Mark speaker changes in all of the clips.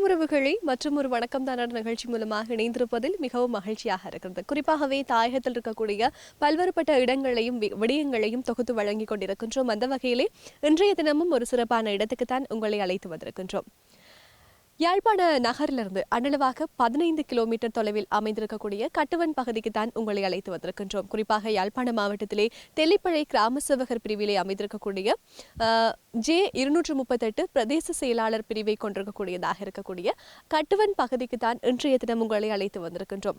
Speaker 1: உறவுகளை மற்றும் ஒரு வணக்கம் தான நிகழ்ச்சி மூலமாக இணைந்திருப்பதில் மிகவும் மகிழ்ச்சியாக இருக்கிறது. குறிப்பாகவே தாயகத்தில் இருக்கக்கூடிய பல்வேறுபட்ட இடங்களையும் விடயங்களையும் தொகுத்து வழங்கிக் கொண்டிருக்கின்றோம். அந்த வகையிலே இன்றைய தினமும் ஒரு சிறப்பான இடத்துக்குத்தான் உங்களை அழைத்து வந்திருக்கின்றோம். யாழ்ப்பாண நகரிலிருந்து அண்ணளவாக 15 கிலோமீட்டர் தொலைவில் அமைந்திருக்கக்கூடிய கட்டுவன் பகுதிக்கு தான் உங்களை அழைத்து வந்திருக்கின்றோம். குறிப்பாக யாழ்ப்பாண மாவட்டத்திலே தெல்லிப்பளை கிராம சேவகர் பிரிவிலே அமைந்திருக்கக்கூடிய J238 பிரதேச செயலாளர் பிரிவை கொண்டிருக்கக்கூடியதாக இருக்கக்கூடிய கட்டுவன் பகுதிக்கு தான் இன்றைய தினம் உங்களை அழைத்து வந்திருக்கின்றோம்.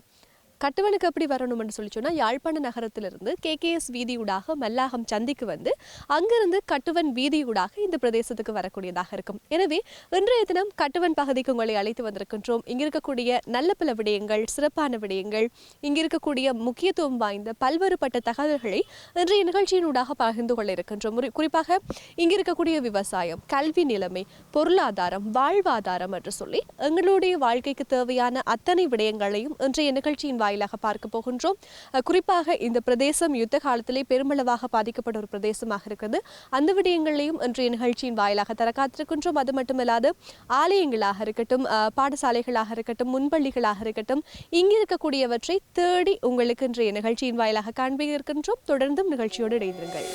Speaker 1: கட்டுவனுக்கு எப்படி வரணும் என்று சொல்லி சொன்னால் யாழ்ப்பாண நகரத்திலிருந்து KKS வீதியூடாக மல்லாகம் சந்திக்கு வந்து அங்கிருந்து கட்டுவன் வீதியூடாக இந்த பிரதேசத்துக்கு வரக்கூடியதாக இருக்கும். எனவே இன்றைய தினம் கட்டுவன் பகுதிக்கு உங்களை அழைத்து வந்திருக்கின்றோம். இங்க இருக்கக்கூடிய நல்ல பல விடயங்கள், சிறப்பான விடயங்கள், இங்க இருக்கக்கூடிய முக்கியத்துவம் வாய்ந்த பல்வேறுபட்ட தகவல்களை இன்றைய நிகழ்ச்சியினூடாக பகிர்ந்து கொள்ள இருக்கின்றோம். குறிப்பாக இங்க இருக்கக்கூடிய விவசாயம், கல்வி நிலைமை, பொருளாதாரம், வாழ்வாதாரம் என்று சொல்லி எங்களுடைய வாழ்க்கைக்கு தேவையான அத்தனை விடயங்களையும் இன்றைய நிகழ்ச்சியின் வாயிலாக பார்க்க போகின்றோம். குறிப்பாக இந்த பிரதேசம் யுத்த காலத்திலே பெருமளவாக பாதிக்கப்பட்ட ஒரு பிரதேசமாக இருக்கிறது. அந்த விடயங்களையும் இன்றைய நிகழ்ச்சியின் வாயிலாக தர காத்திருக்கின்றோம். அது மட்டுமல்லாது ஆலயங்களாக இருக்கட்டும், பாடசாலைகளாக இருக்கட்டும், முன்பள்ளிகளாக இருக்கட்டும், இங்கு இருக்கக்கூடியவற்றை தேடி உங்களுக்கு இன்றைய நிகழ்ச்சியின் வாயிலாக காண்பிக்க இருக்கின்றோம். தொடர்ந்தும் நிகழ்ச்சியோடு இணைந்திருங்கள்.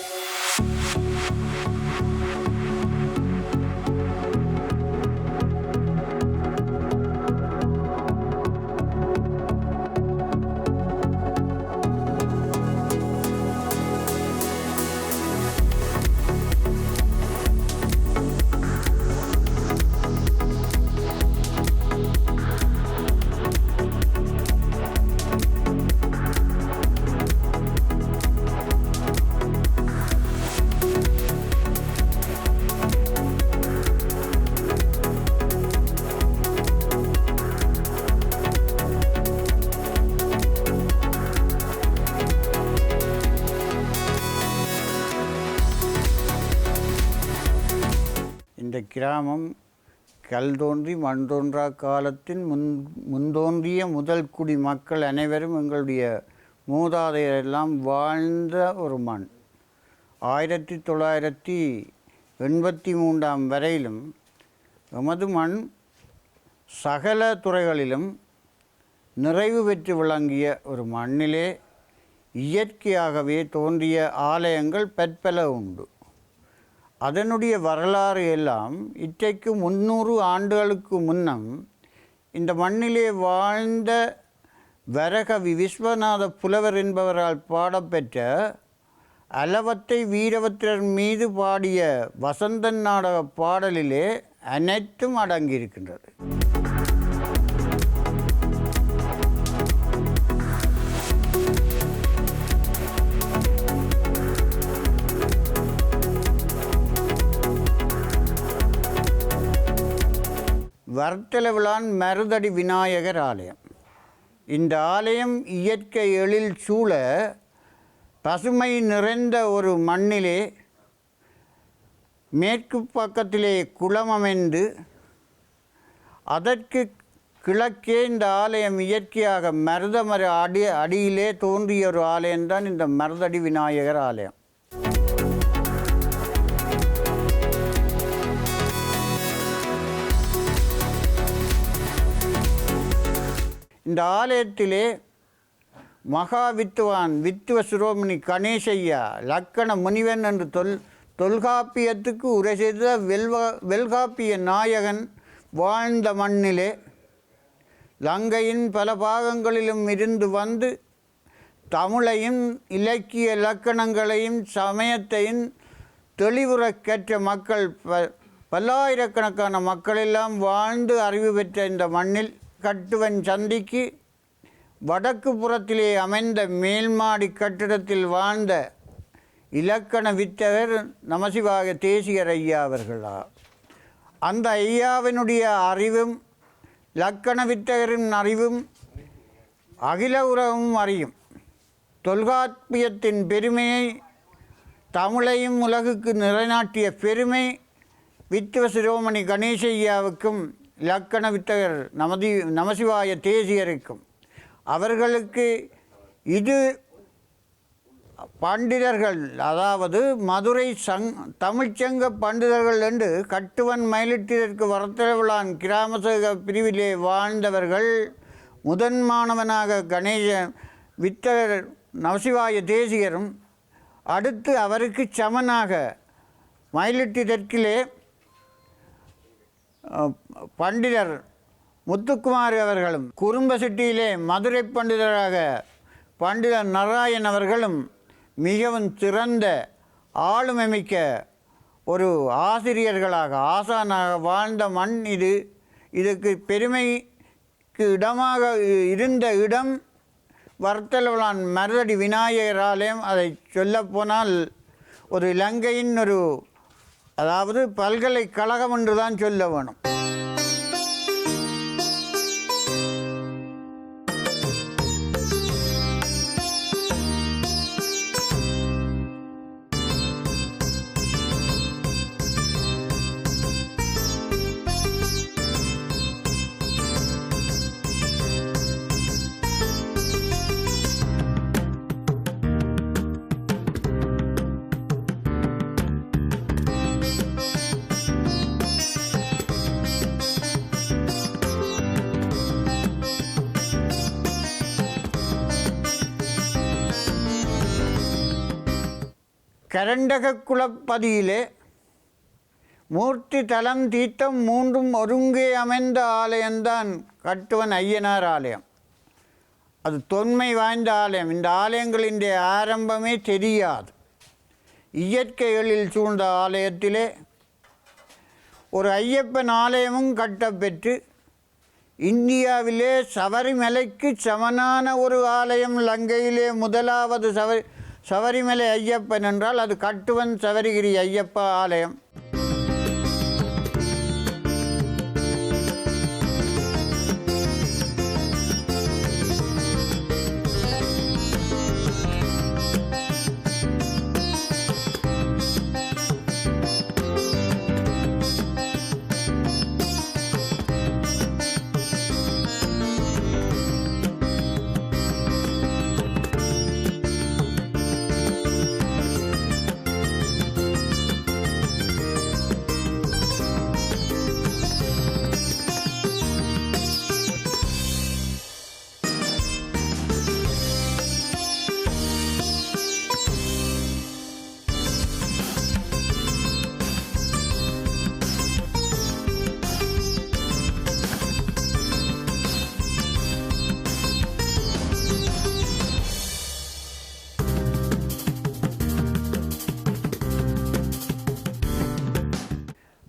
Speaker 2: இந்த கிராமம் கல் தோன்றி மண் தோன்றா காலத்தின் முன்தோன்றிய முதல் குடி மக்கள் அனைவரும் எங்களுடைய மூதாதையரெல்லாம் வாழ்ந்த ஒரு மண். 1983 வரையிலும் எமது மண் சகல துறைகளிலும் நிறைவு பெற்று விளங்கிய ஒரு மண்ணிலே இயற்கையாகவே தோன்றிய ஆலயங்கள் பற்பல உண்டு. அதனுடைய வரலாறு எல்லாம் இன்றைக்கு 300 ஆண்டுகளுக்கு முன்னம் இந்த மண்ணிலே வாழ்ந்த வரகவி விஸ்வநாத புலவர் என்பவரால் பாடப்பெற்ற அலவத்தை வீரபத்திரர் மீது பாடிய வசந்தன் நாடக பாடலிலே அனைத்தும் அடங்கியிருக்கின்றது. வர்த்தலவிளான் மருதடி விநாயகர் ஆலயம். இந்த ஆலயம் இயற்கை எழில் சூழ பசுமை நிறைந்த ஒரு மண்ணிலே மேற்கு பக்கத்திலே குளம் அமைந்து அதற்கு கிழக்கே இந்த ஆலயம் இயற்கையாக மருதமர அடியிலே தோன்றிய ஒரு ஆலயம்தான் இந்த மருதடி விநாயகர் ஆலயம். இந்த ஆலயத்திலே மகா வித்துவான் வித்துவ சிரோமணி கணேசையா லக்கண முனிவன் என்று தொல்காப்பியத்துக்கு உரை செய்த வெல்காப்பிய நாயகன் வாழ்ந்த மண்ணிலே லங்கையின் பல பாகங்களிலும் இருந்து வந்து தமிழையும் இலக்கிய இலக்கணங்களையும் சமயத்தையும் தெளிவுற கற்ற மக்கள் பல்லாயிரக்கணக்கான மக்களெல்லாம் வாழ்ந்து அறிவு பெற்ற இந்த மண்ணில் கட்டுவன் சந்திக்கு வடக்கு புறத்திலே அமைந்த மேல்மாடி கட்டிடத்தில் வாழ்ந்த இலக்கண வித்தகர் நமசிவாய தேசிகர் ஐயா அவர்களா. அந்த ஐயாவினுடைய அறிவும் இலக்கண வித்தகரின் அறிவும் அகில உலகமும் அறியும். தொல்காப்பியத்தின் பெருமையை தமிழையும் உலகுக்கு நிலைநாட்டிய பெருமை வித்துவ சிரோமணி கணேசையாவுக்கும் இலக்கண வித்தகர் நமசிவாய தேசியருக்கும். அவர்களுக்கு இது பண்டிதர்கள், அதாவது மதுரை தமிழ்ச்சங்க பண்டிதர்கள் என்று கட்டுவன் மயிலிட்டிற்கு வரத்தளவிலான் கிராம சேவக பிரிவிலே வாழ்ந்தவர்கள். முதன்மானவனாக கணேச வித்தகர் நவசிவாய தேசிகரும், அடுத்து அவருக்கு சமனாக மயிலிட்டி தெற்கிலே பண்டிதர் முத்துக்குமார் அவர்களும், குறும்பசிட்டியிலே மதுரை பண்டிதராக பண்டிதர் நாராயண் அவர்களும் மிகவும் சிறந்த ஆளுமைமிக்க ஒரு ஆசிரியர்களாக ஆசானாக வாழ்ந்த மண் இது. இதுக்கு பெருமைக்கு இடமாக இருந்த இடம் வர்த்தலவளான் மருதடி விநாயகர் ஆலயம். அதை சொல்லப்போனால் ஒரு இலங்கையின் ஒரு, அதாவது பல்கலைக்கழகம் என்று தான் சொல்ல வேணும். கரண்டக குலப்பதியிலே மூர்த்தி தலம் தீர்த்தம் மூன்றும் ஒருங்கே அமைந்த ஆலயம்தான் கட்டுவன் ஐயனார் ஆலயம். அது தொன்மை வாய்ந்த ஆலயம். இந்த ஆலயங்களின் ஆரம்பமே தெரியாது. இயற்கை எழில் சூழ்ந்த ஆலயத்திலே ஒரு ஐயப்பன் ஆலயமும் கட்டப்பெற்று இந்தியாவிலே சபரிமலைக்கு சமனான ஒரு ஆலயம் லங்கையிலே முதலாவது சபரிமலை ஐயப்பன் என்றால் அது கட்டுவன் சபரிகிரி ஐயப்பா ஆலயம்.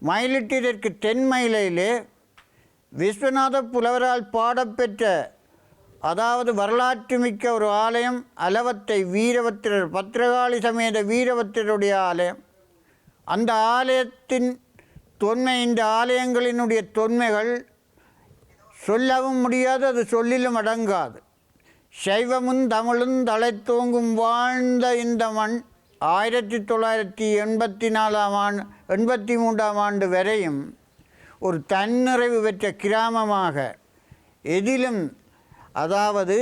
Speaker 2: மயிலிட்டிற்கு தென்மயிலையிலே விஸ்வநாத புலவரால் பாடப்பெற்ற, அதாவது வரலாற்று மிக்க ஒரு ஆலயம் அலவத்தை வீரபத்திரர், பத்திரகாளி சமேத வீரபத்திரருடைய ஆலயம். அந்த ஆலயத்தின் தொன்மை, இந்த ஆலயங்களினுடைய தொன்மைகள் சொல்லவும் முடியாது, அது சொல்லிலும் அடங்காது. சைவமும் தமிழும் தழைத்தோங்கும் வாழ்ந்த இந்த மண் 1983 ஆண்டு வரையும் ஒரு தன்னிறைவு பெற்ற கிராமமாக, எதிலும் அதாவது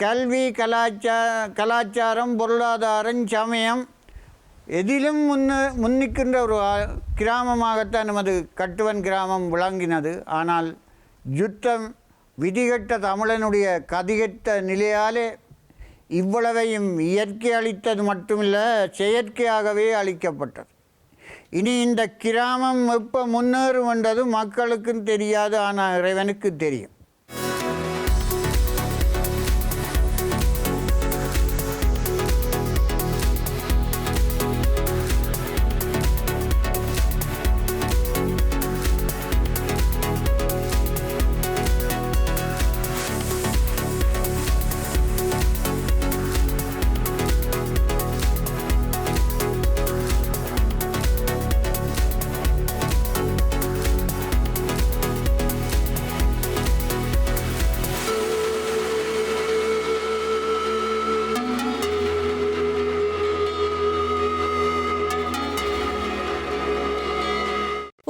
Speaker 2: கல்வி, கலாச்சாரம், பொருளாதாரம், சமயம் எதிலும் முன்னிக்கின்ற ஒரு கிராமமாகத்தான் நமது கட்டுவன் கிராமம் விளங்கினது. ஆனால் யுத்தம், விதிகட்ட தமிழனுடைய கதிகட்ட நிலையாலே இவ்வளவையும் இயற்கை அளித்தது மட்டுமில்லை, செயற்கையாகவே அளிக்கப்பட்டது. இனி இந்த கிராமம் எப்போ முன்னேறும் என்றது மக்களுக்கும் தெரியாது, ஆனால் இறைவனுக்கு தெரியும்.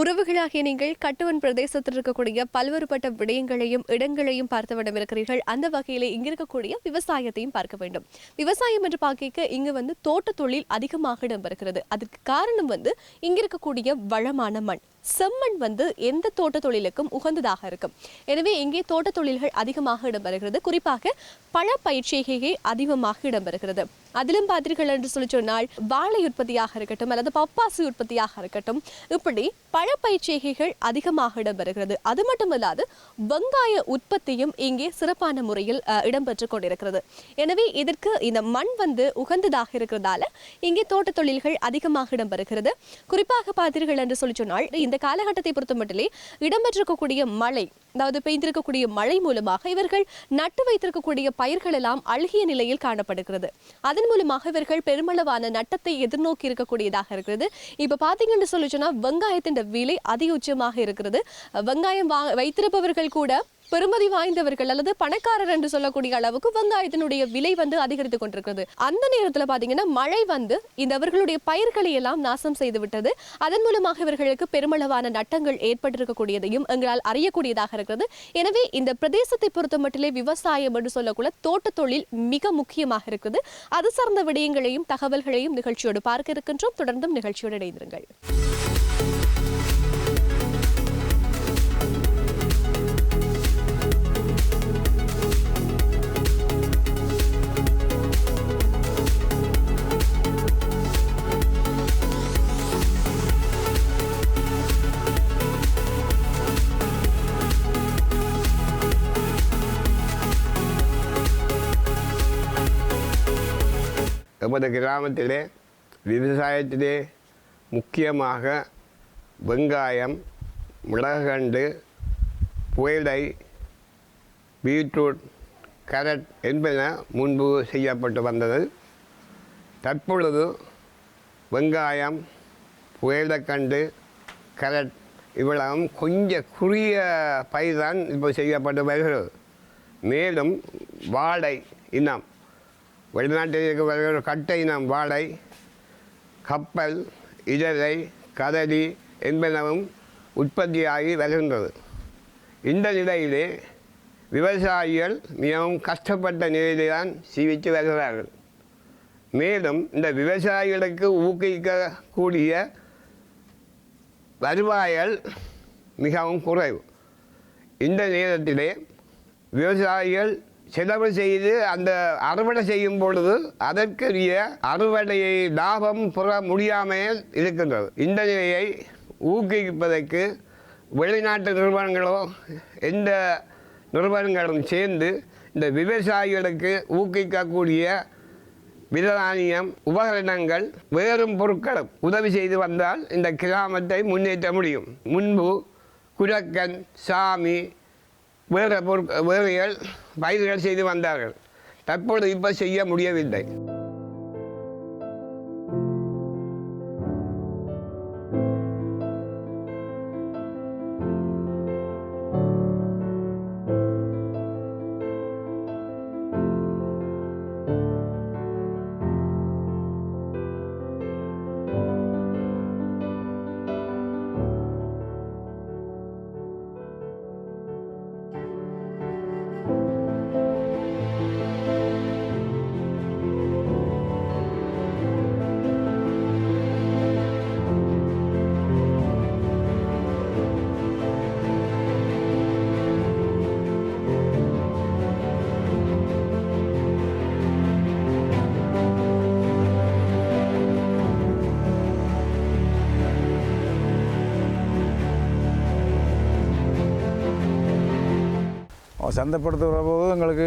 Speaker 1: உறவுகளாகிய நீங்கள் கட்டுவன் பிரதேசத்தில் இருக்கக்கூடிய பல்வேறுபட்ட விடயங்களையும் இடங்களையும் பார்த்தவிடம் இருக்கிறீர்கள். அந்த வகையிலே இங்க இருக்கக்கூடிய விவசாயத்தையும் பார்க்க வேண்டும். விவசாயம் என்று பார்க்க இங்கு தோட்ட தொழில் அதிகமாக இடம்பெறுகிறது. அதுக்கு காரணம் இங்க இருக்கக்கூடிய வளமான மண். செம்மண் எந்த தோட்ட தொழிலுக்கும் உகந்ததாக இருக்கும். எனவே இங்கே தோட்ட தொழில்கள் அதிகமாக இடம்பெறுகிறது. குறிப்பாக பழ பயிற்சிகையே அதிகமாக இடம்பெறுகிறது. அதிலும் பார்த்தீர்கள் என்று சொல்லி சொன்னால் வாழை உற்பத்தியாக இருக்கட்டும் அல்லது பப்பாசி உற்பத்தியாக இருக்கட்டும், இப்படி பழ பயிற்சிகைகள் அதிகமாக இடம்பெறுகிறது. அது மட்டுமல்லாது வெங்காய உற்பத்தியும் இங்கே சிறப்பான முறையில் இடம்பெற்றுக் கொண்டிருக்கிறது. எனவே இதற்கு இந்த மண் உகந்ததாக இருக்கிறதால இங்கே தோட்ட தொழில்கள் அதிகமாக இடம்பெறுகிறது. குறிப்பாக பார்த்தீர்கள் என்று சொல்லி சொன்னால் இந்த காலகட்டத்தை பொறுத்தமட்டிலே இடம்பெற்றிருக்கக்கூடிய மழை, அதாவது பெய்திருக்கக்கூடிய மழை மூலமாக இவர்கள் நட்டு வைத்திருக்கக்கூடிய பயிர்கள் எல்லாம் அழுகிய நிலையில் காணப்படுகிறது. அதன் மூலமாக இவர்கள் பெருமளவான நட்டத்தை எதிர்நோக்கி இருக்கக்கூடியதாக இருக்கிறது. இப்ப பாத்தீங்கன்னு சொல்லி சொன்னா வெங்காயத்தின் விலை அதிக உச்சமாக இருக்கிறது. வெங்காயம் வைத்திருப்பவர்கள் கூட பெருமதி வாய்ந்தவர்கள் அல்லது பணக்காரர் என்று சொல்லக்கூடிய அளவுக்கு வெங்காயத்தினுடைய விலை அதிகரித்துக் கொண்டிருக்கிறது. அந்த நேரத்தில் பாத்தீங்கன்னா மழை இந்த அவர்களுடைய பயிர்களை எல்லாம் நாசம் செய்து விட்டது. அதன் மூலமாக இவர்களுக்கு பெருமளவான நட்டங்கள் ஏற்பட்டிருக்கக்கூடியதையும் எங்களால் அறியக்கூடியதாக இருக்கிறது. எனவே இந்த பிரதேசத்தை பொறுத்த மட்டிலே விவசாயம் என்று சொல்லக்கூடிய தோட்ட தொழில் மிக முக்கியமாக இருக்குது. அது சார்ந்த விடயங்களையும் தகவல்களையும் நிகழ்ச்சியோடு பார்க்க இருக்கின்றோம். தொடர்ந்தும் நிகழ்ச்சியோடு இணைந்திருங்கள்.
Speaker 3: நமது கிராமத்திலே விவசாயத்திலே முக்கியமாக வெங்காயம், மிளகண்டு, புயலை, பீட்ரூட், கேரட் என்பன முன்பு செய்யப்பட்டு வந்தது. தற்பொழுது வெங்காயம், புயலக்கண்டு, கேரட் இவ்வளவும் கொஞ்சம் குறுகிய பயிர்தான் இப்போ செய்யப்பட்டு வருகிறது. மேலும் வாழை இனம், வெளிநாட்டில் இருக்கிற கட்டை இனம் வாழை, கப்பல், இதழை, கதலி என்பனவும் உற்பத்தியாகி வருகின்றது. இந்த நிலையிலே விவசாயிகள் மிகவும் கஷ்டப்பட்ட நிலையிலே தான் ஜீவித்து வருகிறார்கள். மேலும் இந்த விவசாயிகளுக்கு ஊக்குவிக்கக்கூடிய வருவாய்கள் மிகவும் குறைவு. இந்த நேரத்திலே விவசாயிகள் செலவு செய்து அந்த அறுவடை செய்யும் பொழுது அதற்குரிய அறுவடையை லாபம் பெற முடியாமல் இருக்கின்றது. இந்த நிலையை ஊக்குவிப்பதற்கு வெளிநாட்டு நிறுவனங்களோ எந்த நிறுவனங்களும் சேர்ந்து இந்த விவசாயிகளுக்கு ஊக்குவிக்கக்கூடிய விதானியம், உபகரணங்கள், வேறும் பொருட்களும் உதவி செய்து வந்தால் இந்த கிராமத்தை முன்னேற்ற முடியும். முன்பு குரக்கன், சாமி, வேறுகள் பயிர்கள் செய்து வந்தார்கள். தற்பொழுது இப்போ செய்ய முடியவில்லை.
Speaker 4: சந்தைப்படுத்துகிற போது எங்களுக்கு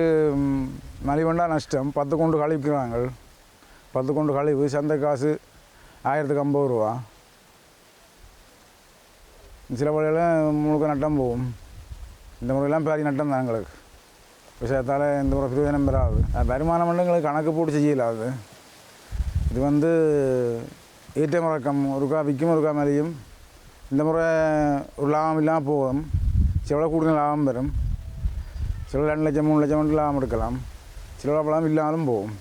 Speaker 4: மலிவண்டா நஷ்டம். 10 குண்டு கழிக்கிறாங்க. 10 குண்டு கழிவு சந்தை காசு 1050 ரூபா. சில வழியில் முழுக்க நட்டம் போகும். இந்த முறையெல்லாம் பெரிய நட்டம் தான் எங்களுக்கு. விஷயத்தால் எந்த ஒரு பிரயோஜனம் பெறாது. வருமானம் மட்டும் எங்களுக்கு கணக்கு போட்டு செய்யலாது. இது ஏற்ற முறக்கம் ஒருக்கா விற்கும் ஒருக்கா மேலேயும். இந்த முறை ஒரு லாபம் இல்லாமல் போகும். சில கூடுதல் லாபம் பெறும். சில 2 லட்சம் 3 லட்சம் மட்டும் லாபம் எடுக்கலாம். சில லாபம் இல்லாமலும் போகும்.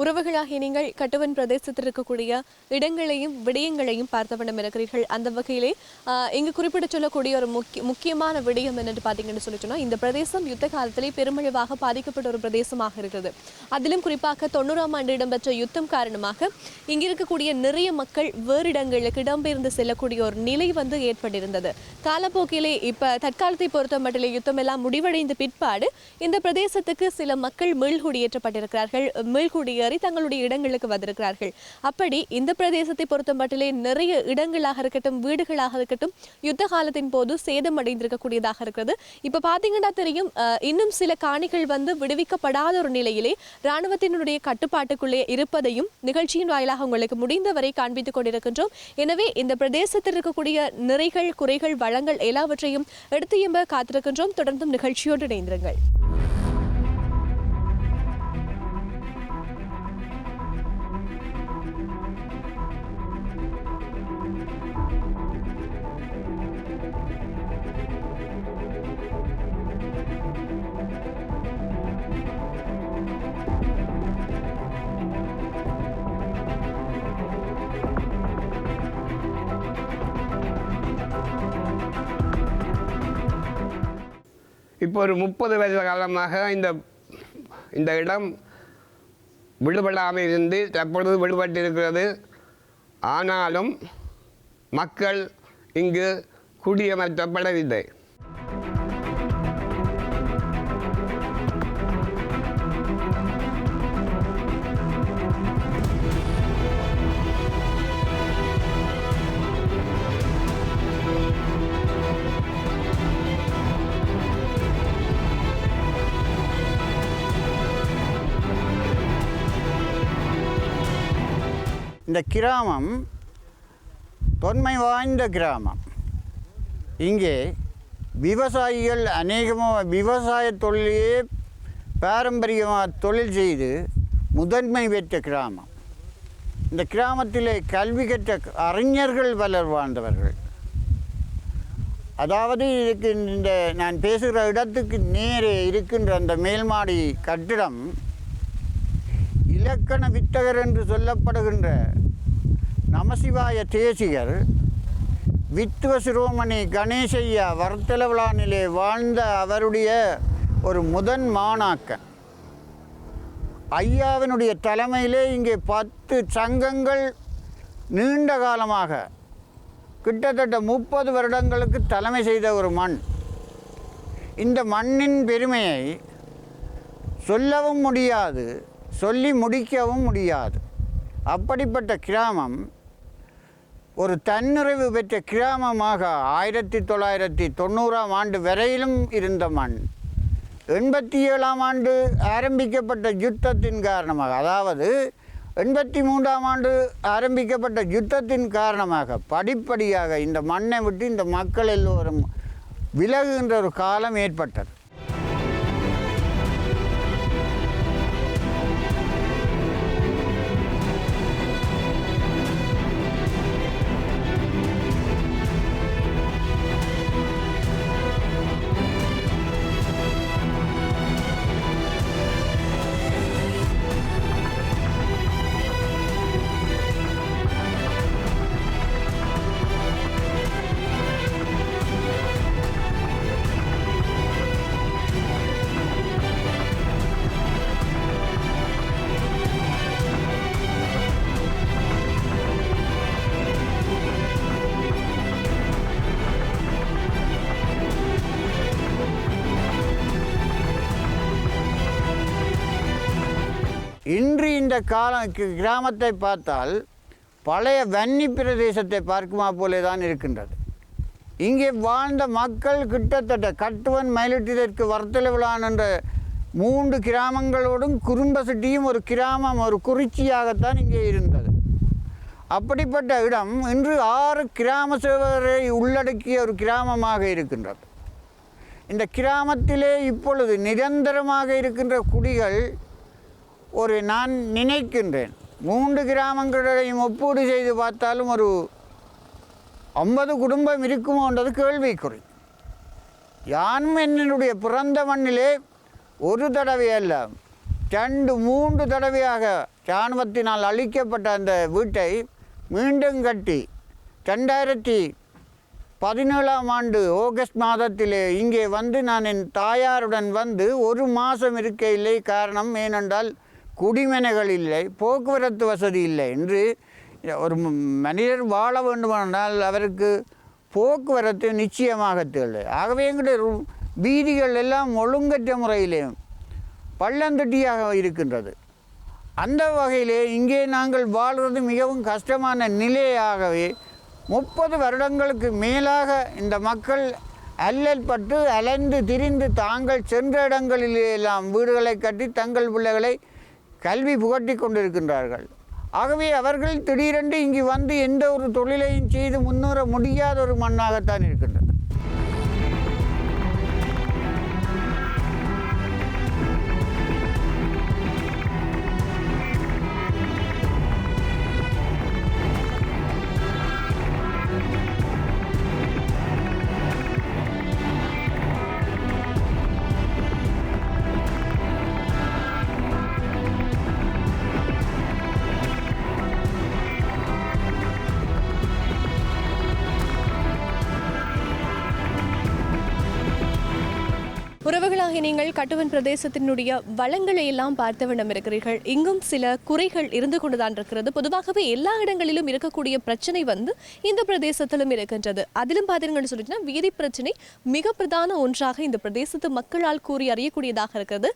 Speaker 1: உறவுகளாகிய நீங்கள் கட்டுவன் பிரதேசத்தில் இருக்கக்கூடிய இடங்களையும் விடயங்களையும் பார்த்த வண்ணம் இருக்கிறீர்கள். அந்த வகையிலே இங்கு குறிப்பிட்டு சொல்லக்கூடிய ஒரு முக்கியமான விடயம் என்னென்று பார்த்தீங்கன்னு சொல்லி சொன்னால், இந்த பிரதேசம் யுத்த காலத்திலே பெருமளவாக பாதிக்கப்பட்ட ஒரு பிரதேசமாக இருக்கிறது. அதிலும் குறிப்பாக 90ஆம் ஆண்டு இடம்பெற்ற யுத்தம் காரணமாக இங்கு இருக்கக்கூடிய நிறைய மக்கள் வேறு இடங்களுக்கு இடம்பெயர்ந்து செல்லக்கூடிய ஒரு நிலை ஏற்பட்டிருந்தது. காலப்போக்கிலே இப்ப தற்காலத்தை பொறுத்த மட்டிலே யுத்தம் எல்லாம் முடிவடைந்த பிற்பாடு இந்த பிரதேசத்துக்கு சில மக்கள் மீள்குடியேற்றப்பட்டிருக்கிறார்கள். மீள்குடியேறி தங்களுடைய இடங்களுக்கு வந்திருக்கிறார்கள். அப்படி இந்த பிரதேசத்தை பொறுத்த மட்டிலே நிறைய இடங்களாக இருக்கட்டும், வீடுகளாக இருக்கட்டும், யுத்த காலத்தின் போது சேதம் அடைந்திருக்கக்கூடியதாக இருக்கிறது. இப்ப பாத்தீங்கன்னா தெரியும், இன்னும் சில காணிகள் விடுவிக்கப்படாத ஒரு நிலையிலே இராணுவத்தினுடைய கட்டுப்பாட்டுக்குள்ளே இருப்பதையும் நிகழ்ச்சியின் வாயிலாக உங்களுக்கு முடிந்தவரை காண்பித்துக் கொண்டிருக்கின்றோம். எனவே இந்த பிரதேசத்தில் இருக்கக்கூடிய நிறைகள், குறைகள், வளங்கள் எல்லாவற்றையும் எடுத்து எம்ப காத்திருக்கின்றோம். தொடர்ந்தும் நிகழ்ச்சியோடு இணைந்திருங்கள்.
Speaker 3: இப்போ ஒரு 30 வருட காலமாக இந்த இடம் விடுபடாமல் இருந்து தற்பொழுது விடுபட்டிருக்கிறது. ஆனாலும் மக்கள் இங்கு குடியமர்த்தப்படவில்லை.
Speaker 2: இந்த கிராமம் தொன்மை வாய்ந்த கிராமம். இங்கே விவசாயிகள் அநேகமாக விவசாய தொழிலையே பாரம்பரியமாக தொழில் செய்து முதன்மை பெற்ற கிராமம். இந்த கிராமத்திலே கல்வி கற்ற அறிஞர்கள் பலர் வாழ்ந்தவர்கள். அதாவது இதுக்கு இந்த நான் பேசுகிற இடத்துக்கு நேரே இருக்கின்ற அந்த மேல்மாடி கட்டிடம் இலக்கண வித்தகர் என்று சொல்லப்படுகின்ற நமசிவாய தேசிகர் வித்துவ சிரோமணி கணேசையா வர்த்தலவிழானிலே வாழ்ந்த அவருடைய ஒரு முதன் மாணாக்கன். ஐயாவினுடைய தலைமையிலே இங்கே 10 சங்கங்கள் நீண்ட காலமாக கிட்டத்தட்ட 30 வருடங்களுக்கு தலைமை செய்த ஒரு மண். இந்த மண்ணின் பெருமையை சொல்லவும் முடியாது, சொல்லி முடிக்கவும் முடியாது. அப்படிப்பட்ட கிராமம் ஒரு தன்னிறைவு பெற்ற கிராமமாக 1990ஆம் ஆண்டு வரையிலும் இருந்த மண் 87ஆம் ஆண்டு ஆரம்பிக்கப்பட்ட யுத்தத்தின் காரணமாக, அதாவது 83ஆம் ஆண்டு ஆரம்பிக்கப்பட்ட யுத்தத்தின் காரணமாக படிப்படியாக இந்த மண்ணை விட்டு இந்த மக்கள் எல்லோரும் விலகுகின்ற ஒரு காலம் ஏற்பட்டது. இன்று இந்த கிராமத்தை பார்த்தால் பழைய வன்னி பிரதேசத்தை பார்க்குமா போலே தான் இருக்கின்றது. இங்கே வாழ்ந்த மக்கள் கிட்டத்தட்ட கட்டுவன், மயிலிட்டிற்கு, வர்த்தலவிழான் என்ற 3 கிராமங்களோடும் குறும்பசிட்டியும் ஒரு கிராமம், ஒரு குறிச்சியாகத்தான் இங்கே இருந்தது. அப்படிப்பட்ட இடம் இன்று 6 கிராம சேவகரை உள்ளடக்கிய ஒரு கிராமமாக இருக்கின்றது. இந்த கிராமத்திலே இப்பொழுது நிரந்தரமாக இருக்கின்ற குடிகள் நான் நினைக்கின்றேன் 3 கிராமங்களையும் ஒப்பீடு செய்து பார்த்தாலும் ஒரு 50 குடும்பம் இருக்குமோன்றது கேள்விக்குறி. யானும் என்னுடைய பிறந்த மண்ணிலே ஒரு தடவை அல்ல 2, 3 தடவையாக இராணுவத்தினால் அழிக்கப்பட்ட அந்த வீட்டை மீண்டும் கட்டி 2017ஆம் ஆண்டு ஆகஸ்ட் மாதத்திலே இங்கே வந்து நான் என் தாயாருடன் வந்து ஒரு மாதம் இருக்கையில்லை. காரணம் ஏனென்றால் குடிமனைகள் இல்லை, போக்குவரத்து வசதி இல்லை. என்று ஒரு மனிதர் வாழ வேண்டுமானால் அவருக்கு போக்குவரத்து நிச்சயமாக தேவை. ஆகவே எங்களுடைய வீதிகள் எல்லாம் ஒழுங்கற்ற முறையிலே பள்ளந்தட்டியாக இருக்கின்றது. அந்த வகையிலே இங்கே நாங்கள் வாழ்வது மிகவும் கஷ்டமான நிலையாகவே 30 வருடங்களுக்கு மேலாக இந்த மக்கள் அல்லல்பட்டு அலைந்து திரிந்து தாங்கள் சென்ற இடங்களிலே எல்லாம் வீடுகளை கட்டி தங்கள் பிள்ளைகளை கல்வி புகட்டி கொண்டிருக்கின்றார்கள். ஆகவே அவர்கள் திடீரென்று இங்கு வந்து எந்த ஒரு தொழிலையும் செய்து முன்னேற முடியாத ஒரு மண்ணாகத்தான் இருக்கின்றது.
Speaker 1: உறவுகளாக நீங்கள் கட்டுவன் பிரதேசத்தினுடைய வளங்களை எல்லாம் பார்த்த வண்ணம் இருக்கிறீர்கள். இங்கும் சில குறைகள் இருந்து கொண்டுதான் இருக்கிறது. பொதுவாகவே எல்லா இடங்களிலும் இருக்கக்கூடிய பிரச்சனை வந்து இந்த பிரதேசத்திலும் இருக்கின்றது. அதிலும் பார்த்தீங்கன்னு சொல்லிட்டுனா வீதி பிரச்சனை மிக பிரதான ஒன்றாக இந்த பிரதேசத்து மக்களால் கூறி அறியக்கூடியதாக இருக்கிறது.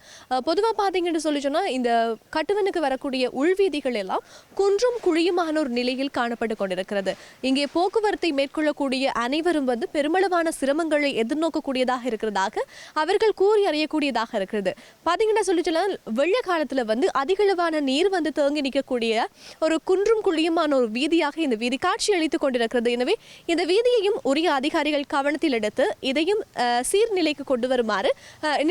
Speaker 1: பொதுவாக பார்த்தீங்கன்னு சொல்லி சொன்னால் இந்த கட்டுவனுக்கு வரக்கூடிய உள்வீதிகள் எல்லாம் குன்றும் குழியுமான ஒரு நிலையில் காணப்பட்டு கொண்டிருக்கிறது. இங்கே போக்குவரத்தை மேற்கொள்ளக்கூடிய அனைவரும் வந்து பெருமளவான சிரமங்களை எதிர்நோக்கக்கூடியதாக இருக்கிறதாக அவர்கள் கூறி அறியக்கூடியதாக இருக்கிறது. பார்த்தீங்கன்னா சொல்லிச்சுன்னா வெள்ள காலத்தில் வந்து அதிகளவான நீர் வந்து தேங்கி நிற்கக்கூடிய ஒரு குன்றும் குழியுமான ஒரு வீதியாக இந்த வீதி காட்சி அளித்துக் கொண்டிருக்கிறது. எனவே இந்த வீதியையும் உரிய அதிகாரிகள் கவனத்தில் எடுத்து இதையும் சீர்நிலைக்கு கொண்டு வருமாறு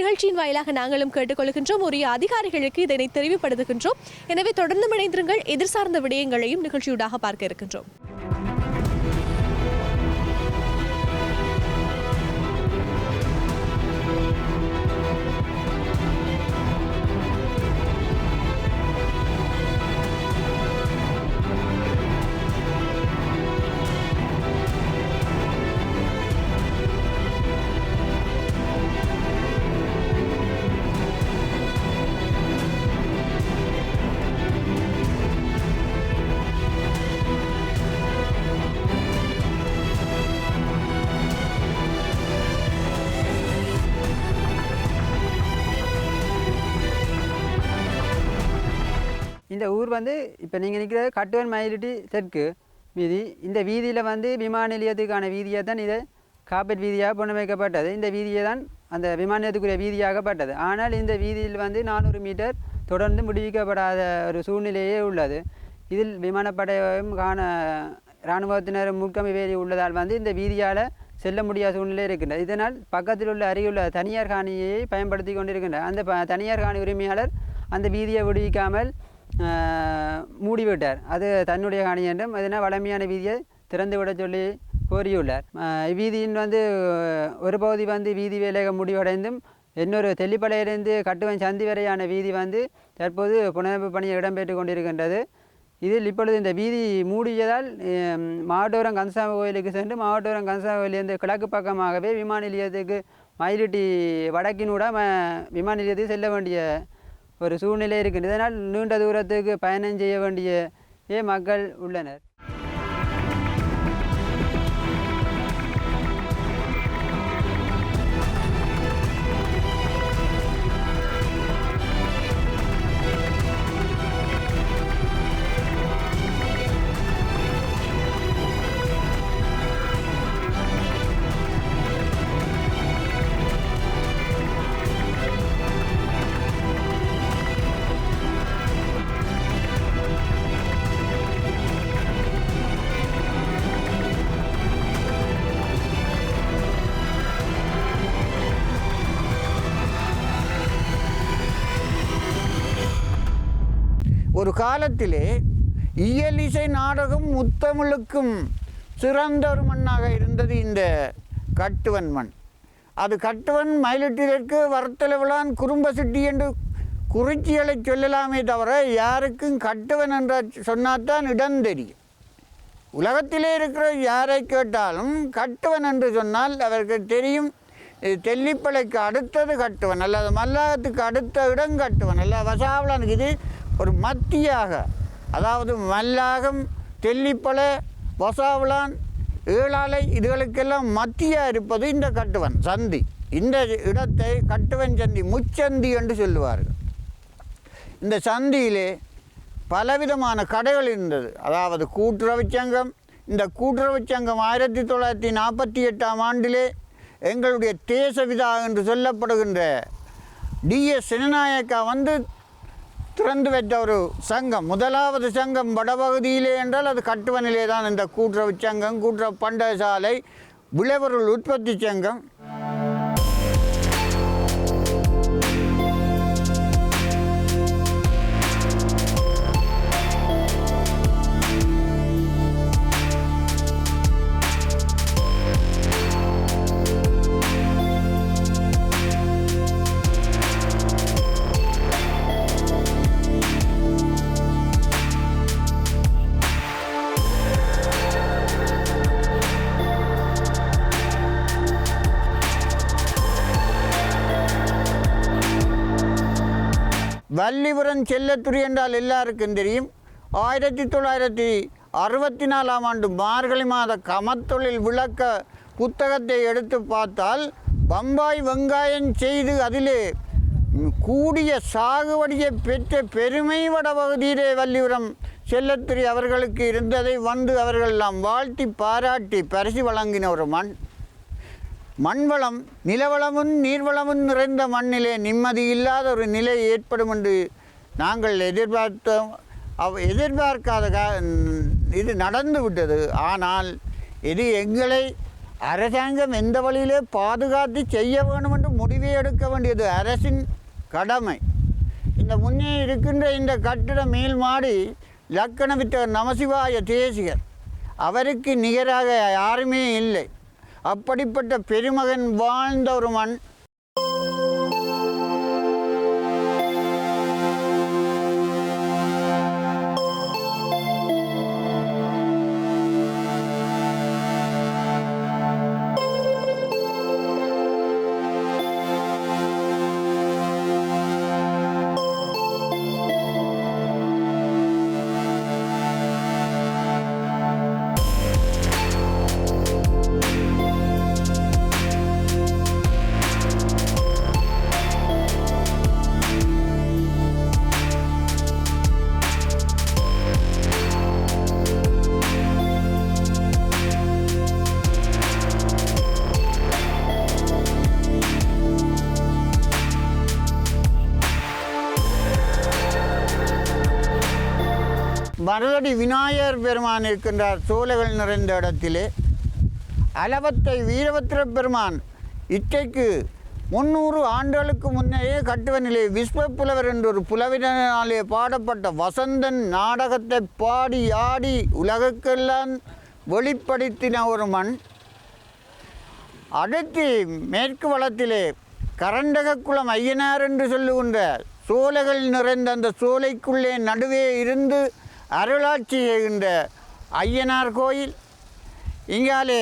Speaker 1: நிகழ்ச்சியின் வாயிலாக நாங்களும் கேட்டுக்கொள்கின்றோம். உரிய அதிகாரிகளுக்கு இதனை தெரிவுபடுத்துகின்றோம். எனவே தொடர்ந்து இணைந்திருங்கள். எதிர்சார்ந்த விடயங்களையும் நிகழ்ச்சியூடாக பார்க்க இருக்கின்றோம்.
Speaker 5: இந்த ஊர் வந்து இப்போ நீங்கள் நிற்கிறது கட்டுவன் மயிலிட்டி தெற்கு வீதி. இந்த வீதியில் வந்து விமான நிலையத்துக்கான வீதியாக தான் இதை காப்பேட் வீதியாக புனமைக்கப்பட்டது. இந்த வீதியை தான் அந்த விமான நிலையத்துக்குரிய வீதியாகப்பட்டது. ஆனால் இந்த வீதியில் வந்து 400 மீட்டர் தொடர்ந்து முடிவிக்கப்படாத ஒரு சூழ்நிலையே உள்ளது. இதில் விமானப்படையும் இராணுவத்தினர் முழுக்கம் வேலி உள்ளதால் வந்து இந்த வீதியால் செல்ல முடியாத சூழ்நிலை இருக்கின்றது. இதனால் பக்கத்தில் உள்ள அருகிலுள்ள தனியார் காணியை பயன்படுத்தி கொண்டிருக்கின்றார். அந்த தனியார் காணி உரிமையாளர் அந்த வீதியை விடுவிக்காமல் மூடிவிட்டார். அது தன்னுடைய காணி என்றும் அதனால் வளமையான வீதியை திறந்துவிட சொல்லி கோரியுள்ளார். இவ்வீதியின் வந்து ஒரு பகுதி வந்து வீதி வேலைகள் முடிவடைந்தும் இன்னொரு தெல்லிப்பளையிலிருந்து கட்டுவன் சந்தி வரையான வீதி வந்து தற்போது புனரமைப்பு பணியை இடம்பெற்று கொண்டிருக்கின்றது. இதில் இப்பொழுது இந்த வீதி மூடியதால் மாவட்டபுரம் கந்தசாமி கோயிலுக்கு சென்று மாவட்டபுரம் கந்தசாமி கோயிலிருந்து கிழக்கு பக்கமாகவே விமான நிலையத்துக்கு மயிலிட்டி வடக்கினூட விமான நிலையத்துக்கு செல்ல வேண்டிய ஒரு சூழ்நிலை இருக்கின்றது. இதனால் நீண்ட தூரத்துக்கு பயணம் செய்ய வேண்டிய மக்கள் உள்ளனர்.
Speaker 2: ஒரு காலத்திலே இயலிசை நாடகம் முத்தமிழுக்கும் சிறந்த ஒரு மண்ணாக இருந்தது இந்த கட்டுவன் மண். அது கட்டுவன் மயிலிட்டிற்கு வரத்தளவிலான் குறும்ப சிட்டி என்று குறிச்சிகளை சொல்லலாமே தவிர யாருக்கும் கட்டுவன் என்ற சொன்னால்தான் இடம் தெரியும். உலகத்திலே இருக்கிற யாரை கேட்டாலும் கட்டுவன் என்று சொன்னால் அவருக்கு தெரியும். இது தெல்லிப்பளைக்கு அடுத்தது கட்டுவன், அல்லது மல்லாகத்துக்கு அடுத்த இடம் கட்டுவன், அல்ல வசாவளனுக்கு இது ஒரு மத்தியாக, அதாவது மல்லாகம், தெல்லிப்பளை, வசாவளான், ஏழாலை இதுகளுக்கெல்லாம் மத்தியாக இருப்பது இந்த கட்டுவன் சந்தி. இந்த இடத்தை கட்டுவன் சந்தி, முச்சந்தி என்று சொல்லுவார்கள். இந்த சந்தியிலே பலவிதமான கடைகள் இருந்தது. அதாவது கூட்டுறவுச் சங்கம். இந்த கூட்டுறவுச் சங்கம் 1948ஆம் ஆண்டிலே எங்களுடைய தேசவிதா என்று சொல்லப்படுகின்ற DS சினநாயக்கா வந்து திறந்து வைத்த ஒரு சங்கம். முதலாவது சங்கம் வடபகுதியிலே என்றால் அது கட்டுவனிலே தான். இந்த கூட்டுறவுச் சங்கம், கூட்டுறவு பண்டகசாலை, விளைபொருள் உற்பத்தி சங்கம். வள்ளிபுரம் செல்லத்துறை என்றால் எல்லாருக்கும் தெரியும். 1964ஆம் ஆண்டு மார்கழி மாத கமத்தொழில் விளக்க புத்தகத்தை எடுத்து பார்த்தால் பம்பாய் வெங்காயம் செய்து அதிலே கூடிய சாகுபடியை பெற்ற பெருமை வடபகுதியிலே வள்ளிபுரம் செல்லத்துறை அவர்களுக்கு இருந்ததை வந்து அவர்கள் எல்லாம் வாழ்த்தி பாராட்டி பரிசு வழங்கின ஒரு மண்வளம், நிலவளமும் நீர்வளமும் நிறைந்த மண்ணிலே நிம்மதி இல்லாத ஒரு நிலை ஏற்படும் என்று நாங்கள் எதிர்பார்க்காத இது நடந்து விட்டது. ஆனால் இது எங்களை அரசாங்கம் எந்த வழியிலே பாதுகாத்து செய்ய வேண்டும் என்று முடிவை எடுக்க வேண்டியது அரசின் கடமை. இந்த முன்னே இருக்கின்ற இந்த கட்டிட மேல் மாடி லக்கண வித்தகர் நமசிவாய தேசிகர், அவருக்கு நிகராக யாருமே இல்லை. அப்படிப்பட்ட பெருமகன் வாழ்ந்த ஒரு மண். மருதடி விநாயகர் பெருமான் இருக்கின்றார் சோலைகள் நிறைந்த இடத்திலே. அலவத்தை வீரபத்திர பெருமான் இற்றைக்கு 300 ஆண்டுகளுக்கு முன்னரே கட்டுவனிலே விஸ்வப்புலவர் என்ற ஒரு புலவினாலே பாடப்பட்ட வசந்தன் நாடகத்தை பாடி ஆடி உலகுக்கெல்லாம் வெளிப்படுத்தின ஒரு மண். அடுத்து மேற்கு வளத்திலே கரண்டகக்குளம் ஐயனார் என்று சொல்லுகின்ற சோலைகள் நிறைந்த அந்த சோலைக்குள்ளே நடுவே இருந்து அருளாட்சி செய்கின்ற ஐயனார் கோயில். இங்காலே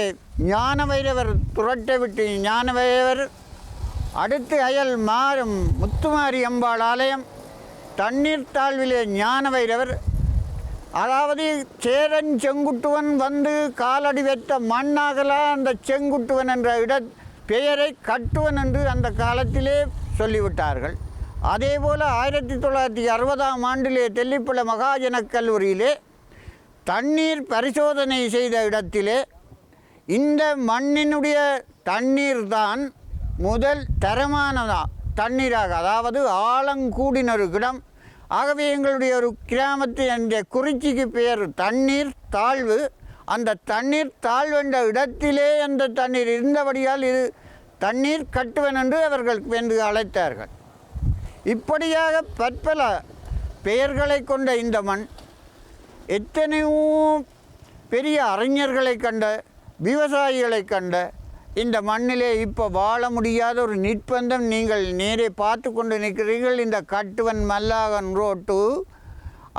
Speaker 2: ஞான வைரவர் துரட்டை விட்டு ஞான வைரவர். அடுத்து அயல் முத்துமாரி அம்பாள் ஆலயம். தண்ணீர் தாழ்விலே ஞான வைரவர். அதாவது சேரன் செங்குட்டுவன் வந்து காலடி வைத்த மண்ணாகலா அந்த செங்குட்டுவன் என்ற பெயரை கட்டுவன் என்று அந்த காலத்திலே சொல்லிவிட்டார்கள். அதேபோல் 1960ஆம் ஆண்டிலே தெல்லிப்பளை மகாஜனக் கல்லூரியிலே தண்ணீர் பரிசோதனை செய்த இடத்திலே இந்த மண்ணினுடைய தண்ணீர் தான் முதல் தரமான தண்ணீராக, அதாவது ஆழங்கூடின ஒரு இடம். ஆகவே எங்களுடைய ஒரு கிராமத்தில் அந்த குறிச்சிக்கு பெயர் தண்ணீர் தாழ்வு. அந்த தண்ணீர் தாழ்வென்ற இடத்திலே அந்த தண்ணீர் இருந்தபடியால் இது தண்ணீர் கட்டுவன் என்று அவர்கள் வென்று அழைத்தார்கள். இப்படியாக பற்பல பெயர்களை கொண்ட இந்த மண் எத்தனையோ பெரிய அறிஞர்களை கண்ட, விவசாயிகளை கண்ட, இந்த மண்ணிலே இப்போ வாழ முடியாத ஒரு நிர்பந்தம். நீங்கள் நேரே பார்த்து கொண்டு நிற்கிறீர்கள். இந்த கட்டுவன் மல்லாகன் ரோட்டு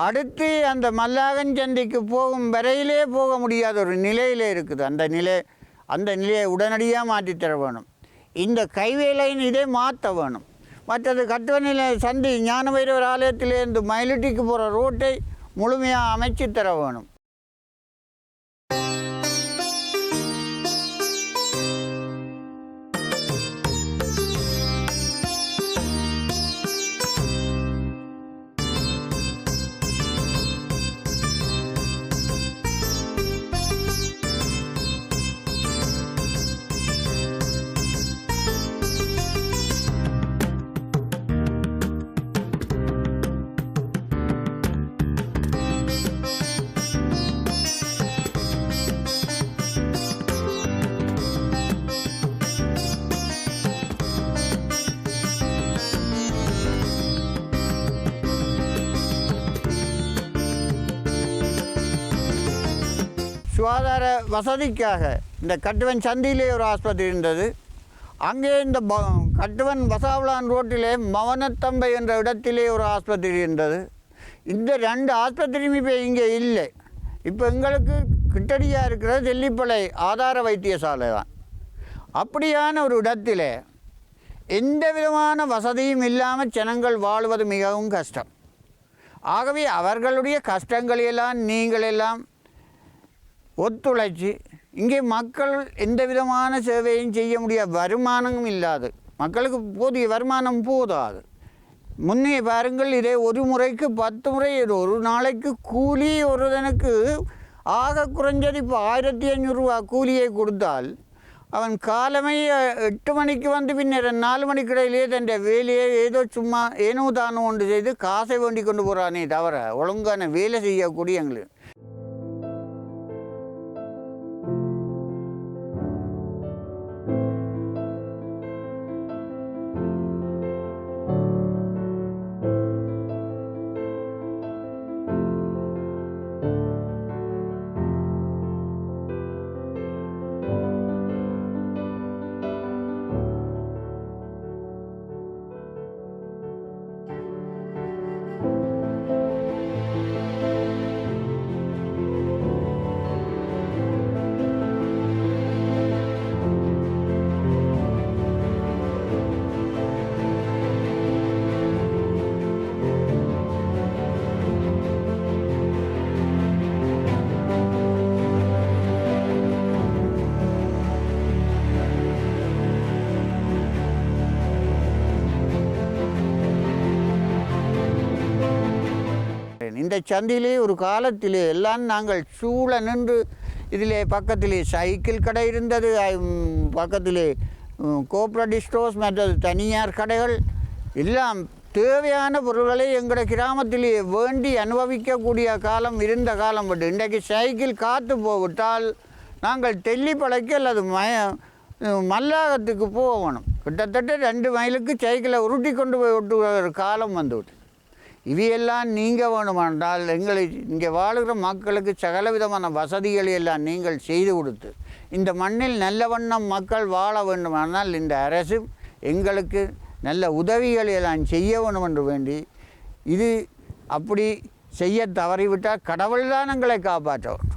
Speaker 2: அடுத்து அந்த மல்லாகன் சந்தைக்கு போகும் வரையிலே போக முடியாத ஒரு நிலையிலே இருக்குது. அந்த நிலையை உடனடியாக மாற்றித்தர வேணும். இந்த கைவேலையின் இதே மாற்ற வேணும். மற்றது கட்டுவனில் சந்தி ஞான வைரவர் ஆலயத்திலேருந்து மயிலிட்டிக்கு போகிற ரோட்டை முழுமையாக அமைச்சு தர வேணும். சுகாதார வசதிக்காக இந்த கட்டுவன் சந்தியிலே ஒரு ஆஸ்பத்திரி இருந்தது. அங்கே இந்த கட்டுவன் வசாவளான் ரோட்டிலே மவனத்தம்பை என்ற இடத்திலே ஒரு ஆஸ்பத்திரி இருந்தது. இந்த 2 ஆஸ்பத்திரியும் இப்போ இங்கே இல்லை. இப்போ எங்களுக்கு கிட்டடியாக இருக்கிற தெல்லிப்பளை ஆதார வைத்தியசாலை தான். அப்படியான ஒரு இடத்திலே எந்த விதமான வசதியும் இல்லாமல் ஜனங்கள் வாழ்வது மிகவும் கஷ்டம். ஆகவே அவர்களுடைய கஷ்டங்களையெல்லாம் நீங்களெல்லாம் ஒத்துழைச்சி இங்கே மக்கள் எந்த விதமான சேவையும் செய்ய முடியாது. வருமானமும் இல்லாது மக்களுக்கு போதிய வருமானம் போதாது. முன்னே பாருங்கள், இதே ஒரு முறைக்கு 10 முறை ஒரு நாளைக்கு கூலி ஒருவனுக்கு ஆக குறைஞ்சது இப்போ 1500 ரூபா கூலியை கொடுத்தால் அவன் காலமே 8 மணிக்கு வந்து பின்னர் 4 மணிக்கு இடையிலே தன் வேலையை ஏதோ சும்மா ஏனோ தானோ ஒன்று செய்து காசை வேண்டி கொண்டு போகிறானே தவிர ஒழுங்கான வேலை செய்யக்கூடிய எங்களுக்கு இந்த சந்தையிலே ஒரு காலத்திலே எல்லாம் நாங்கள் சூழ நின்று இதிலே பக்கத்திலே சைக்கிள் கடை இருந்தது, பக்கத்திலே கோஆப்ரேட்டிவ் ஸ்டோர்ஸ் மற்றது தனியார் கடைகள் எல்லாம் தேவையான பொருட்களை எங்களோட கிராமத்திலே வேண்டி அனுபவிக்கக்கூடிய காலம் இருந்த காலம் விட்டு இன்றைக்கு சைக்கிள் காற்று போவிட்டால் நாங்கள் தெல்லிப்பளைக்கு அல்லது மல்லாகத்துக்கு போகணும். கிட்டத்தட்ட 2 மைலுக்கு சைக்கிளை உருட்டி கொண்டு போய் விட்டு ஒரு காலம் வந்துவிட்டு. இவையெல்லாம் நீங்கள் வேணுமென்றால் எங்களை இங்கே வாழுகிற மக்களுக்கு சகல விதமான வசதிகளை எல்லாம் நீங்கள் செய்து கொடுத்து இந்த மண்ணில் நல்ல வண்ணம் மக்கள் வாழ வேண்டுமானால் இந்த அரசு எங்களுக்கு நல்ல உதவிகளை எல்லாம் செய்ய வேணும் என்று வேண்டி, இது அப்படி செய்ய தவறிவிட்டால் கடவுள்தான் எங்களை காப்பாற்ற வேண்டும்.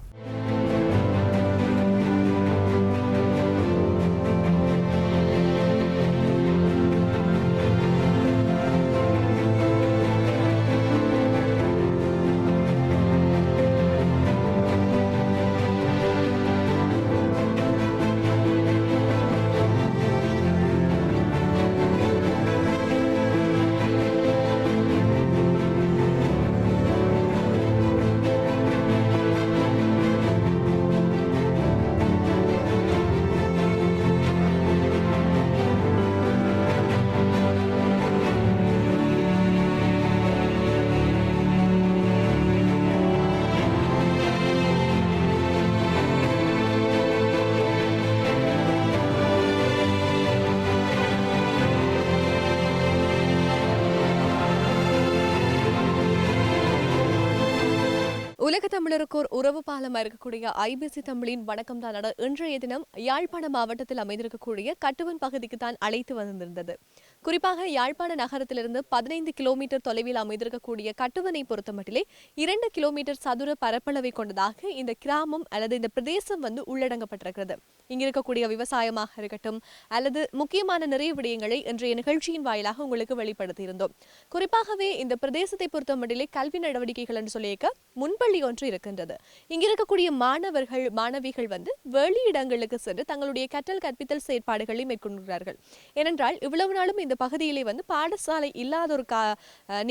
Speaker 1: உலக தமிழருக்கோர் உறவு பாலமாக இருக்கக்கூடிய ஐபிசி தமிழின் வணக்கம் தான் இன்றைய தினம் யாழ்ப்பாண மாவட்டத்தில் அமைந்திருக்கக்கூடிய கட்டுவன் பகுதிக்கு தான் அழைத்து வந்திருந்தது. குறிப்பாக யாழ்ப்பாண நகரத்திலிருந்து 15 கிலோமீட்டர் தொலைவில் அமைந்திருக்கக்கூடிய கட்டுவனை பொறுத்தமட்டிலே 2 கிலோமீட்டர் சதுர பரப்பளவை கொண்டதாக இந்த கிராமம் அல்லது இந்த பிரதேசம் உள்ளடங்கப்பட்டிருக்கிறது. இங்க இருக்கக்கூடிய விவசாயமாக இருக்கட்டும் அல்லது முக்கியமான நிறைய விடயங்களை இன்றைய நிகழ்ச்சியின் வாயிலாக உங்களுக்கு வெளிப்படுத்தியிருந்தோம். குறிப்பாகவே இந்த பிரதேசத்தை பொறுத்தமட்டிலே கல்வி நடவடிக்கைகள் என்று சொல்லியிருக்க முன்பள்ளி ஒன்று இருக்கின்றது. இங்க இருக்கக்கூடிய மாணவர்கள் மாணவிகள் வெளியிடங்களுக்கு சென்று தங்களுடைய கற்றல் கற்பித்தல் செயற்பாடுகளை மேற்கொள்கிறார்கள். ஏனென்றால் இவ்வளவு நாளும் இந்த பகுதியிலே பாடசாலை இல்லாத ஒரு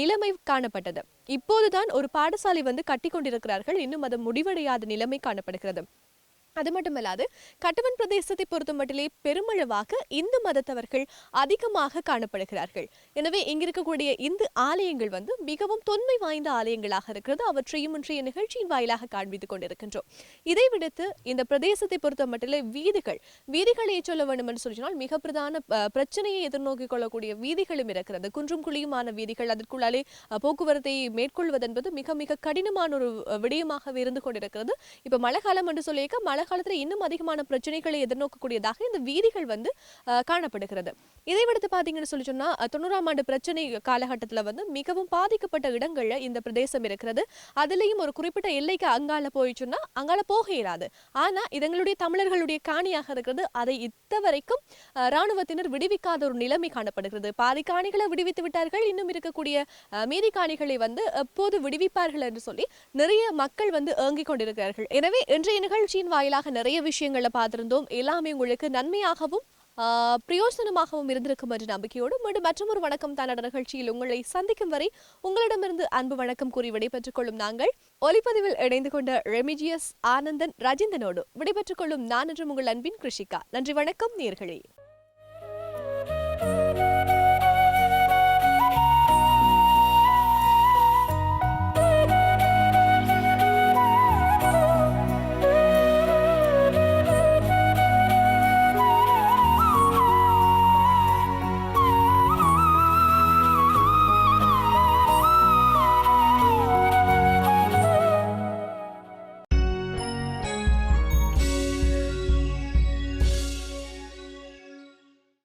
Speaker 1: நிலைமை காணப்பட்டது. இப்போதுதான் ஒரு பாடசாலை கட்டி கொண்டிருக்கிறார்கள். இன்னும் அது முடிவடையாத நிலைமை காணப்படுகிறது. அது மட்டுமல்லாது கட்டுவன் பிரதேசத்தை பொறுத்த மட்டிலே பெருமளவாக இந்து மதத்தவர்கள் அதிகமாக காணப்படுகிறார்கள். எனவே இங்கிருக்கக்கூடிய இந்து ஆலயங்கள் மிகவும் தொன்மை வாய்ந்த ஆலயங்களாக இருக்கிறது. அவற்றையும் இன்றைய நிகழ்ச்சியின் வாயிலாக காண்பித்துக் கொண்டிருக்கின்றோம். இதை விடுத்து இந்த பிரதேசத்தை பொறுத்த மட்டிலே வீதிகளை சொல்ல வேண்டும் என்று சொன்னால் மிக பிரதான பிரச்சனையை எதிர்நோக்கிக் கொள்ளக்கூடிய வீதிகளும் இருக்கிறது. குன்றும் குழியுமான வீதிகள், அதற்குள்ளாலே போக்குவரத்தை மேற்கொள்வது என்பது மிக மிக கடினமான ஒரு விடயமாக இருந்து கொண்டிருக்கிறது. இப்ப மழை காலம் என்று சொல்லியிருக்க மழை காலத்துல இன்னும் அதிகமான பிரச்சனைகளை எதிர்நோக்கக்கூடியதாக இந்த வீதிகள் காணப்படுகிறது. இதை விடுத்து பாத்தீங்கன்னு சொல்லி சொன்னா 90ஆம் ஆண்டு பிரச்சனை காலகட்டத்துல மிகவும் பாதிக்கப்பட்ட இடங்கள்ல இந்த பிரதேசம் இருக்கிறது. அதுலயும் ஒரு குறிப்பிட்ட எல்லைக்கு அங்கால போயிச்சுன்னா அங்கால போக இயலாது. ஆனா இதங்களுடைய தமிழர்களுடைய காணியாக இருக்கிறது. அதை இத்தவரைக்கும் இராணுவத்தினர் விடுவிக்காத ஒரு நிலைமை காணப்படுகிறது. பாதி காணிகளை விடுவித்து விட்டார்கள். இன்னும் இருக்கக்கூடிய மீதி காணிகளை எப்போது விடுவிப்பார்கள் என்று சொல்லி நிறைய மக்கள் ஏங்கிக் கொண்டிருக்கிறார்கள். எனவே இன்றைய நிகழ்ச்சியின் வாயிலாக நிறைய விஷயங்களை பார்த்திருந்தோம். எல்லாமே உங்களுக்கு நன்மையாகவும் பிரயோசனமாகவும் இருந்திருக்கும் என்ற நம்பிக்கையோடு மீண்டும் மற்றொரு வணக்கம் தான் நிகழ்ச்சியில் உங்களை சந்திக்கும் வரை உங்களிடமிருந்து அன்பு வணக்கம் கூறி விடைபெற்றுக் கொள்ளும் நாங்கள் ஒலிப்பதிவில் இணைந்து கொண்ட ரெமிஜியஸ் ஆனந்தன் ரஜிந்தனோடு விடைபெற்றுக் கொள்ளும் நான் என்று உங்கள் அன்பின் கிருஷிகா. நன்றி, வணக்கம் நேயர்களே.